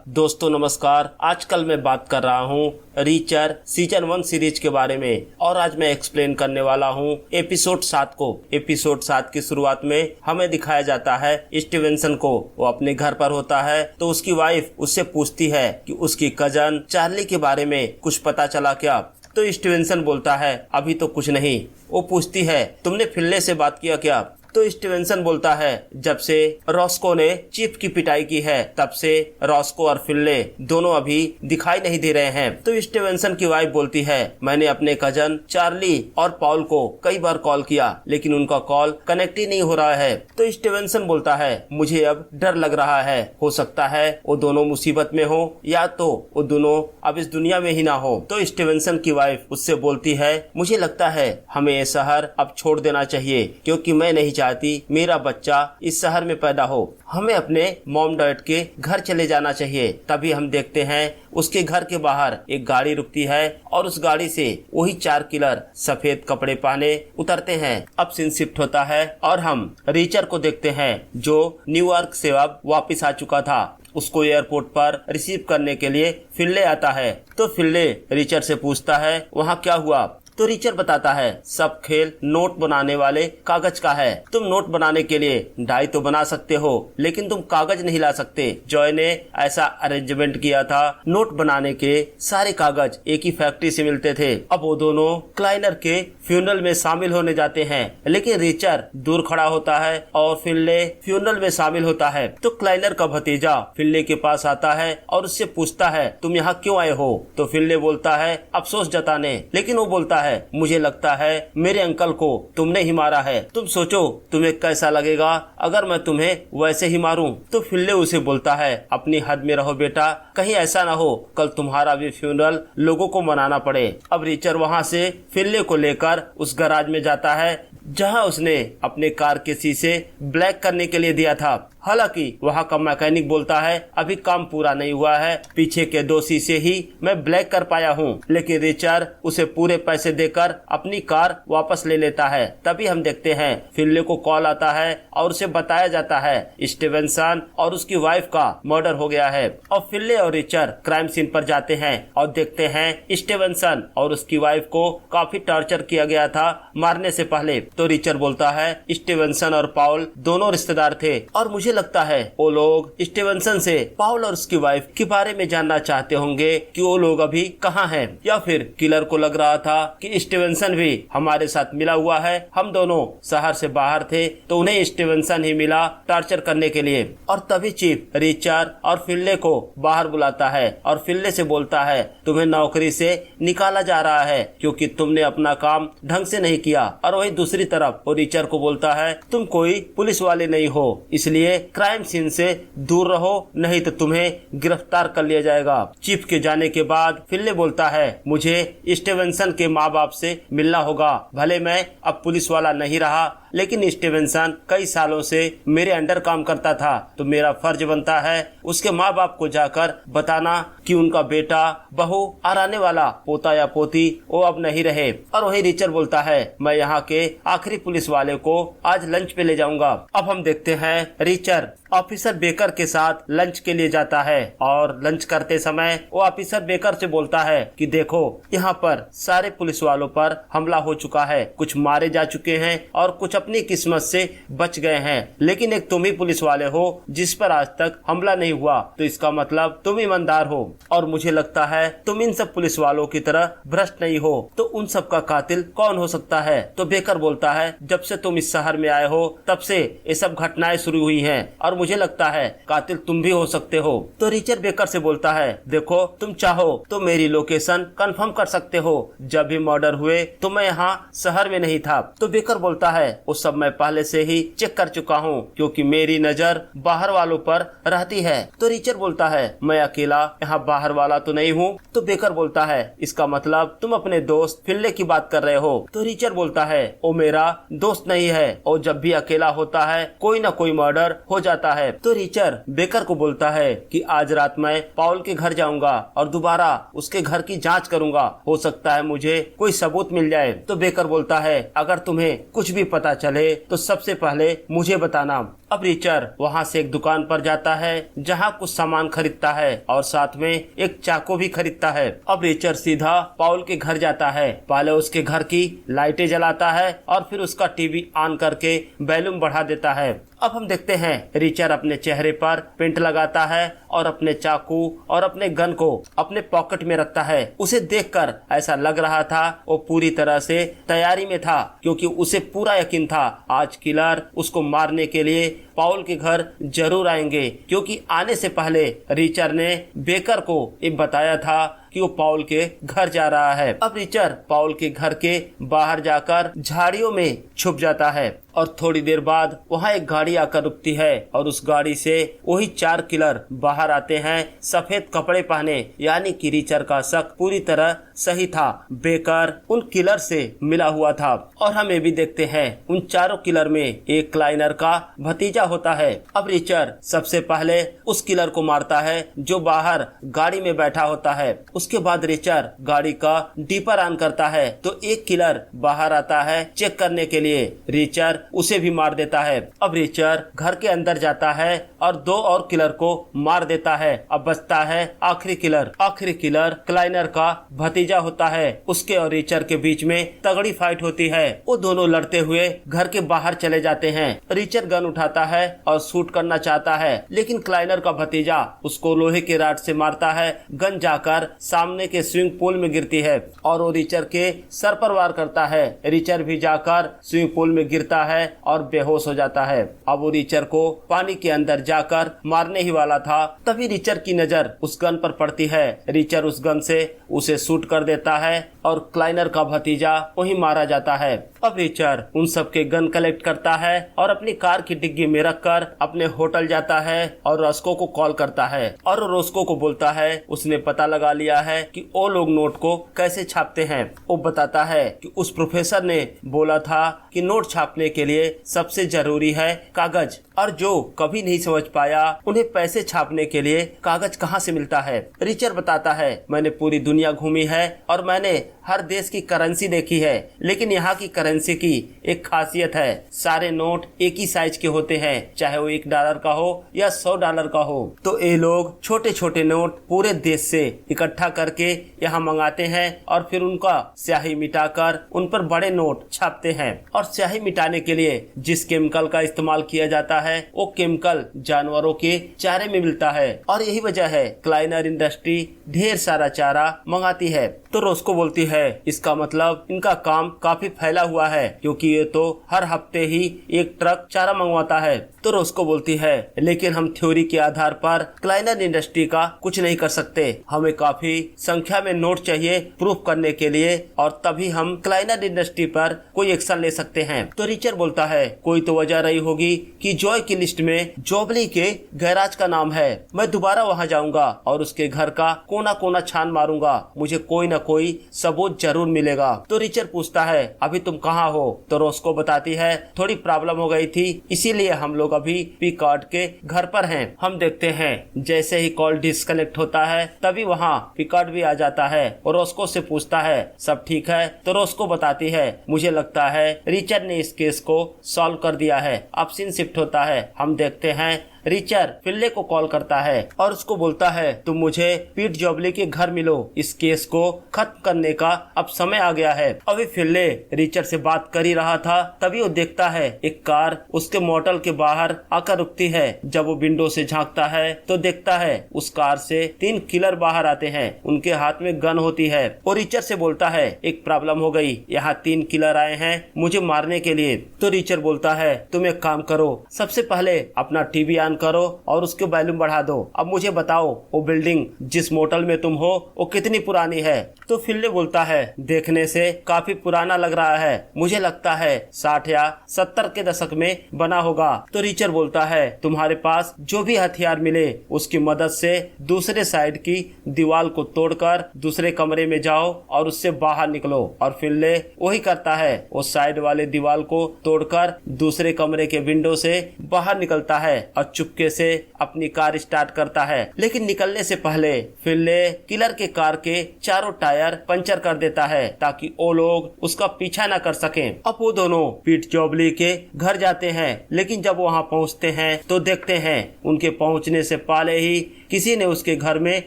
दोस्तों नमस्कार। आजकल मैं बात कर रहा हूँ रीचर सीजन 1 सीरीज के बारे में और आज मैं एक्सप्लेन करने वाला हूँ एपिसोड 7 को। एपिसोड 7 की शुरुआत में हमें दिखाया जाता है स्टीवेंसन को। वो अपने घर पर होता है तो उसकी वाइफ उससे पूछती है कि उसकी कजन चार्ली के बारे में कुछ पता चला क्या। तो स्टीवेंसन बोलता है अभी तो कुछ नहीं। वो पूछती है तुमने फिल्ले से बात किया क्या। तो स्टीवेंसन बोलता है जब से रॉस्को ने चीफ की पिटाई की है तब से रॉस्को और फिल्ले दोनों अभी दिखाई नहीं दे रहे हैं। तो स्टीवेंसन की वाइफ बोलती है मैंने अपने कजन चार्ली और पॉल को कई बार कॉल किया लेकिन उनका कॉल कनेक्ट ही नहीं हो रहा है। तो स्टीवेंसन बोलता है मुझे अब डर लग रहा है, हो सकता है वो दोनों मुसीबत में हो या तो वो दोनों अब इस दुनिया में ही ना हो। तो स्टीवेंसन की वाइफ उससे बोलती है मुझे लगता है हमें ये शहर अब छोड़ देना चाहिए क्योंकि मैं नहीं चाहती मेरा बच्चा इस शहर में पैदा हो। हमें अपने मॉम डैड के घर चले जाना चाहिए। तभी हम देखते हैं उसके घर के बाहर एक गाड़ी रुकती है और उस गाड़ी से वही 4 किलर सफेद कपड़े पहने उतरते हैं। अब सीन शिफ्ट होता है और हम रीचर को देखते हैं जो न्यूयॉर्क से अब वापस आ चुका था। उसको एयरपोर्ट पर रिसीव करने के लिए फिल्ले आता है। तो फिल्ले रीचर से पूछता है वहाँ क्या हुआ। तो रीचर बताता है सब खेल नोट बनाने वाले कागज का है। तुम नोट बनाने के लिए डाई तो बना सकते हो लेकिन तुम कागज नहीं ला सकते। जॉय ने ऐसा अरेंजमेंट किया था नोट बनाने के सारे कागज एक ही फैक्ट्री से मिलते थे। अब वो दोनों क्लाइनर के फ्यूनरल में शामिल होने जाते हैं लेकिन रीचर दूर खड़ा होता है और फिल्ले फ्यूनरल में शामिल होता है। तो क्लाइनर का भतीजा फिल्ले के पास आता है और उससे पूछता है तुम यहाँ क्यों आए हो। तो फिल्ले बोलता है अफसोस जताने, लेकिन वो बोलता है मुझे लगता है मेरे अंकल को तुमने ही मारा है। तुम सोचो तुम्हें कैसा लगेगा अगर मैं तुम्हें वैसे ही मारूं। तो फिल्ले उसे बोलता है अपनी हद में रहो बेटा, कहीं ऐसा ना हो कल तुम्हारा भी फ्यूनरल लोगों को मनाना पड़े। अब रीचर वहां से फिल्ले को लेकर उस गैराज में जाता है जहां उसने अपने कार के शीशे ब्लैक करने के लिए दिया था। हालांकि वहां का मैकेनिक बोलता है अभी काम पूरा नहीं हुआ है, पीछे के 2 शीशे ही मैं ब्लैक कर पाया हूं। लेकिन रिचर्ड उसे पूरे पैसे देकर अपनी कार वापस ले लेता है। तभी हम देखते हैं फिल्ले को कॉल आता है और उसे बताया जाता है स्टीवेंसन और उसकी वाइफ का मर्डर हो गया है। और फिल्ले और रिचर्ड क्राइम सीन पर जाते हैं और देखते हैं स्टीवेंसन और उसकी वाइफ को काफी टॉर्चर किया गया था मारने से पहले। तो रिचर्ड बोलता है स्टीवेंसन और पॉल दोनों रिश्तेदार थे और मुझे लगता है वो लोग स्टीवेंसन से पॉल और उसकी वाइफ के बारे में जानना चाहते होंगे कि वो लोग अभी कहाँ हैं। या फिर किलर को लग रहा था कि स्टीवेंसन भी हमारे साथ मिला हुआ है, हम दोनों शहर से बाहर थे तो उन्हें स्टीवेंसन ही मिला टॉर्चर करने के लिए। और तभी चीफ रिचर्ड और फिल्ले को बाहर बुलाता है और फिल्ले से बोलता है तुम्हें नौकरी से निकाला जा रहा है क्योंकि तुमने अपना काम ढंग से नहीं किया। और वही दूसरी तरफ वो रिचर्ड को बोलता है तुम कोई पुलिस वाले नहीं हो, इसलिए क्राइम सीन से दूर रहो नहीं तो तुम्हें गिरफ्तार कर लिया जाएगा। चीफ के जाने के बाद फिल्ले बोलता है मुझे स्टीवेंसन के माँ बाप से मिलना होगा। भले मैं अब पुलिस वाला नहीं रहा लेकिन स्टीवेंसन कई सालों से मेरे अंडर काम करता था तो मेरा फर्ज बनता है उसके माँ बाप को जाकर बताना कि उनका बेटा बहू और आने वाला पोता या पोती वो अब नहीं रहे। और वही रिचर्ड बोलता है मैं यहाँ के आखिरी पुलिस वाले को आज लंच पे ले जाऊंगा। अब हम देखते हैं रिचर्ड ऑफिसर बेकर के साथ लंच के लिए जाता है और लंच करते समय वो ऑफिसर बेकर से बोलता है कि देखो यहाँ पर सारे पुलिस वालों पर हमला हो चुका है, कुछ मारे जा चुके हैं और कुछ अपनी किस्मत से बच गए हैं, लेकिन एक तुम ही पुलिस वाले हो जिस पर आज तक हमला नहीं हुआ, तो इसका मतलब तुम ईमानदार हो और मुझे लगता है तुम इन सब पुलिस वालों की तरह भ्रष्ट नहीं हो। तो उन सब का कातिल कौन हो सकता है। तो बेकर बोलता है जब से तुम इस शहर में आए हो तब से ये सब घटनाएं शुरू हुई हैं और मुझे लगता है कातिल तुम भी हो सकते हो। तो रिचर्ड बेकर से बोलता है देखो तुम चाहो तो मेरी लोकेशन कंफर्म कर सकते हो, जब भी मर्डर हुए तो मैं यहाँ शहर में नहीं था। तो बेकर बोलता है वो सब मैं पहले से ही चेक कर चुका हूँ क्योंकि मेरी नजर बाहर वालों पर रहती है। तो रिचर्ड बोलता है मैं अकेला यहाँ बाहर वाला तो नहीं हूँ। तो बेकर बोलता है इसका मतलब तुम अपने दोस्त फिल्ले की बात कर रहे हो। तो रिचर्ड बोलता है वो मेरा दोस्त नहीं है और जब भी अकेला होता है कोई ना कोई मर्डर हो जाता है। तो रिचर्ड बेकर को बोलता है कि आज रात मैं पॉल के घर जाऊंगा और दोबारा उसके घर की जांच करूंगा, हो सकता है मुझे कोई सबूत मिल जाए। तो बेकर बोलता है अगर तुम्हें कुछ भी पता चले तो सबसे पहले मुझे बताना। अब रिचर वहाँ से एक दुकान पर जाता है जहाँ कुछ सामान खरीदता है और साथ में एक चाकू भी खरीदता है। अब रिचर सीधा पॉल के घर जाता है। पहले उसके घर की लाइटें जलाता है और फिर उसका टीवी ऑन करके वॉल्यूम बढ़ा देता है। अब हम देखते हैं रिचर अपने चेहरे पर पेंट लगाता है और अपने चाकू और अपने गन को अपने पॉकेट में रखता है। उसे देखकर ऐसा लग रहा था वो पूरी तरह से तैयारी में था, क्योंकि उसे पूरा यकीन था आज किलर उसको मारने के लिए पॉल के घर जरूर आएंगे, क्योंकि आने से पहले रिचर ने बेकर को ये बताया था कि वो पॉल के घर जा रहा है। अब रिचर पॉल के घर के बाहर जाकर झाड़ियों में छुप जाता है और थोड़ी देर बाद वहाँ एक गाड़ी आकर रुकती है और उस गाड़ी से वही 4 किलर बाहर आते हैं सफेद कपड़े पहने, यानी कि रिचर का शक पूरी तरह सही था। बेकर उन किलर से मिला हुआ था और हम ये भी देखते हैं उन 4 किलर में एक क्लाइनर का भतीजा होता है। अब रिचर सबसे पहले उस किलर को मारता है जो बाहर गाड़ी में बैठा होता है। उसके बाद रिचर गाड़ी का डीपर ऑन करता है तो एक किलर बाहर आता है चेक करने के लिए। रिचर उसे भी मार देता है। अब रिचर घर के अंदर जाता है और 2 और किलर को मार देता है। अब बचता है आखिरी किलर। आखिरी किलर क्लाइनर का भतीजा होता है। उसके और रिचर के बीच में तगड़ी फाइट होती है। वो दोनों लड़ते हुए घर के बाहर चले जाते हैं। रिचर गन उठाता है और शूट करना चाहता है, लेकिन क्लाइनर का भतीजा उसको लोहे के राड से मारता है। गन जाकर सामने के स्विमिंग पूल में गिरती है और वो रिचर के सर पर वार करता है। रिचर भी जाकर स्विमिंग पूल में गिरता है और बेहोश हो जाता है। अब वो रिचर को पानी के अंदर जाकर मारने ही वाला था, तभी रिचर की नजर उस गन पर पड़ती है। रिचर उस गन से उसे शूट कर देता है और क्लाइनर का भतीजा वहीं मारा जाता है। अब रिचर उन सब के गन कलेक्ट करता है और अपनी कार की डिग्गी में रखकर अपने होटल जाता है और रॉस्को को कॉल करता है और रॉस्को को बोलता है उसने पता लगा लिया है कि वो लोग नोट को कैसे छापते हैं। वो बताता है कि उस प्रोफेसर ने बोला था कि नोट छापने के लिए सबसे जरूरी है कागज, और जो कभी नहीं समझ पाया उन्हें पैसे छापने के लिए कागज कहाँ से मिलता है। रिचर बताता है मैंने पूरी दुनिया घूमी है और मैंने हर देश की करेंसी देखी है, लेकिन यहाँ की करेंसी की एक खासियत है, सारे नोट एक ही साइज के होते हैं, चाहे वो $1 का हो या $100 का हो। तो ये लोग छोटे छोटे नोट पूरे देश से इकट्ठा करके यहाँ मंगाते हैं और फिर उनका स्याही मिटाकर उन पर बड़े नोट छापते हैं। और स्याही मिटाने के लिए जिस केमिकल का इस्तेमाल किया जाता है वो केमिकल जानवरों के चारे में मिलता है और यही वजह है क्लाइनर इंडस्ट्री ढेर सारा चारा मंगाती है। तो रॉस्को बोलती है इसका मतलब इनका काम काफी फैला हुआ है, क्योंकि ये तो हर हफ्ते ही एक ट्रक चारा मंगवाता है। तो रॉस्को बोलती है लेकिन हम थ्योरी के आधार पर क्लाइनर इंडस्ट्री का कुछ नहीं कर सकते, हमें काफी संख्या में नोट चाहिए प्रूफ करने के लिए और तभी हम क्लाइनर इंडस्ट्री पर कोई एक्शन ले सकते हैं। तो रिचर बोलता है कोई तो वजह रही होगी कि जॉय की लिस्ट में जोबली के गैराज का नाम है। मैं दोबारा वहाँ जाऊंगा और उसके घर का कोना कोना छान मारूंगा, मुझे कोई न कोई सबूत जरूर मिलेगा। तो रिचर पूछता है अभी तुम कहाँ हो? तो रॉस्को बताती है थोड़ी प्रॉब्लम हो गई थी, इसीलिए हम लोग अभी पिकार्ड के घर पर हैं। हम देखते हैं जैसे ही कॉल डिस्कनेक्ट होता है तभी वहाँ पिकार्ड भी आ जाता है और रॉस्को से पूछता है सब ठीक है? तो रॉस्को बताती है मुझे लगता है रिचर ने इस केस को सॉल्व कर दिया है। अब सीन शिफ्ट होता है, हम देखते हैं रिचर फिल्ले को कॉल करता है और उसको बोलता है तुम मुझे पीट जोबली के घर मिलो, इस केस को खत्म करने का अब समय आ गया है। अभी फिल्ले रिचर से बात कर ही रहा था तभी वो देखता है एक कार उसके मोटल के बाहर आकर रुकती है। जब वो विंडो से झांकता है तो देखता है उस कार से 3 किलर बाहर आते हैं, उनके हाथ में गन होती है। वो रिचर से बोलता है एक प्रॉब्लम हो गई, यहाँ 3 किलर आए हैं मुझे मारने के लिए। तो रिचर बोलता है तुम एक काम करो, सबसे पहले अपना टीवी करो और उसके वॉल्यूम बढ़ा दो। अब मुझे बताओ वो बिल्डिंग जिस मोटल में तुम हो वो कितनी पुरानी है? तो फिल्ले बोलता है देखने से काफी पुराना लग रहा है, मुझे लगता है 60 या 70 के दशक में बना होगा। तो रिचर बोलता है तुम्हारे पास जो भी हथियार मिले उसकी मदद से दूसरे साइड की दीवार को तोड़कर दूसरे कमरे में जाओ और उससे बाहर निकलो। और फिल्ले वही करता है, वो साइड वाले दीवार को तोड़कर दूसरे कमरे के विंडो से बाहर निकलता है और चुपके से अपनी कार स्टार्ट करता है, लेकिन निकलने से पहले फिनले किलर के कार के चारों टायर पंचर कर देता है ताकि वो लोग उसका पीछा न कर सकें। अब वो दोनों पीट जॉबली के घर जाते हैं, लेकिन जब वहाँ पहुँचते हैं तो देखते हैं उनके पहुँचने से पहले ही किसी ने उसके घर में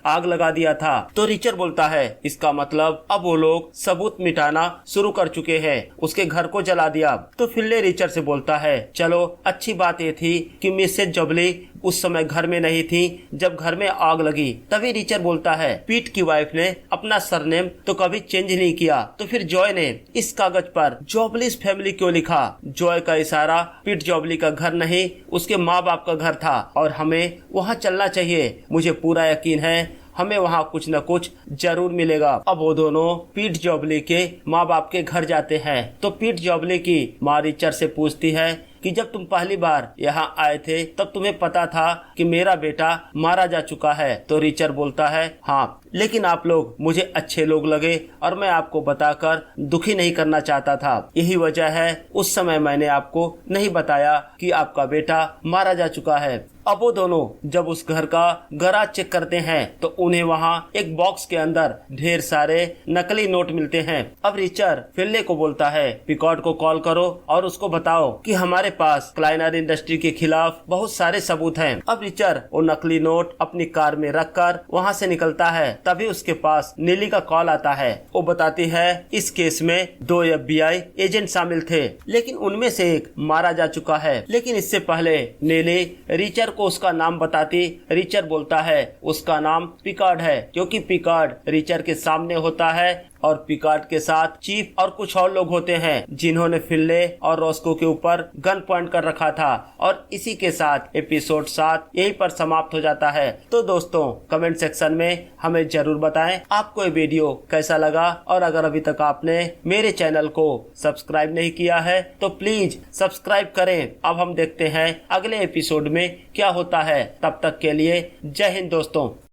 आग लगा दिया था। तो रिचर्ड बोलता है इसका मतलब अब वो लोग सबूत मिटाना शुरू कर चुके हैं, उसके घर को जला दिया। तो फिनले रिचर्ड से बोलता है चलो अच्छी बात ये थी कि मिसेज जॉबली उस समय घर में नहीं थी जब घर में आग लगी। तभी रिचर्ड बोलता है पीट की वाइफ ने अपना सरनेम तो कभी चेंज नहीं किया, तो फिर जॉय ने इस कागज पर जॉबलीज फैमिली क्यों लिखा? जॉय का इशारा पीट जॉबली का घर नहीं उसके माँ बाप का घर था और हमें वहाँ चलना चाहिए। मुझे पूरा यकीन है हमें वहाँ कुछ न कुछ जरूर मिलेगा। अब वो दोनों पीट जॉबली के माँ बाप के घर जाते हैं। तो पीट जॉबली की माँ रिचर्ड से पूछती है कि जब तुम पहली बार यहाँ आए थे तब तुम्हें पता था कि मेरा बेटा मारा जा चुका है? तो रिचर्ड बोलता है हाँ, लेकिन आप लोग मुझे अच्छे लोग लगे और मैं आपको बताकर दुखी नहीं करना चाहता था। यही वजह है उस समय मैंने आपको नहीं बताया कि आपका बेटा मारा जा चुका है। अब वो दोनों जब उस घर का गराज चेक करते हैं तो उन्हें वहाँ एक बॉक्स के अंदर ढेर सारे नकली नोट मिलते हैं। अब रिचर्ड फिनले को बोलता है पिकॉर्ड को कॉल करो और उसको बताओ कि हमारे पास क्लाइनर इंडस्ट्री के खिलाफ बहुत सारे सबूत हैं। अब रिचर्ड वो नकली नोट अपनी कार में रखकर वहाँ से निकलता है। तभी उसके पास नीली का कॉल आता है। वो बताती है इस केस में 2 FBI एजेंट शामिल थे, लेकिन उनमें से एक मारा जा चुका है। लेकिन इससे पहले नीली रिचर्ड को उसका नाम बताती। रिचर्ड बोलता है उसका नाम पिकार्ड है, क्योंकि पिकार्ड रिचर्ड के सामने होता है और पिकार्ड के साथ चीफ और कुछ और लोग होते हैं जिन्होंने फिनले और रॉस्को के ऊपर गन पॉइंट कर रखा था। और इसी के साथ एपिसोड 7 यहीं पर समाप्त हो जाता है। तो दोस्तों कमेंट सेक्शन में हमें जरूर बताएं आपको ये वीडियो कैसा लगा, और अगर अभी तक आपने मेरे चैनल को सब्सक्राइब नहीं किया है तो प्लीज सब्सक्राइब करें। अब हम देखते हैं अगले एपिसोड में क्या होता है। तब तक के लिए जय हिंद दोस्तों।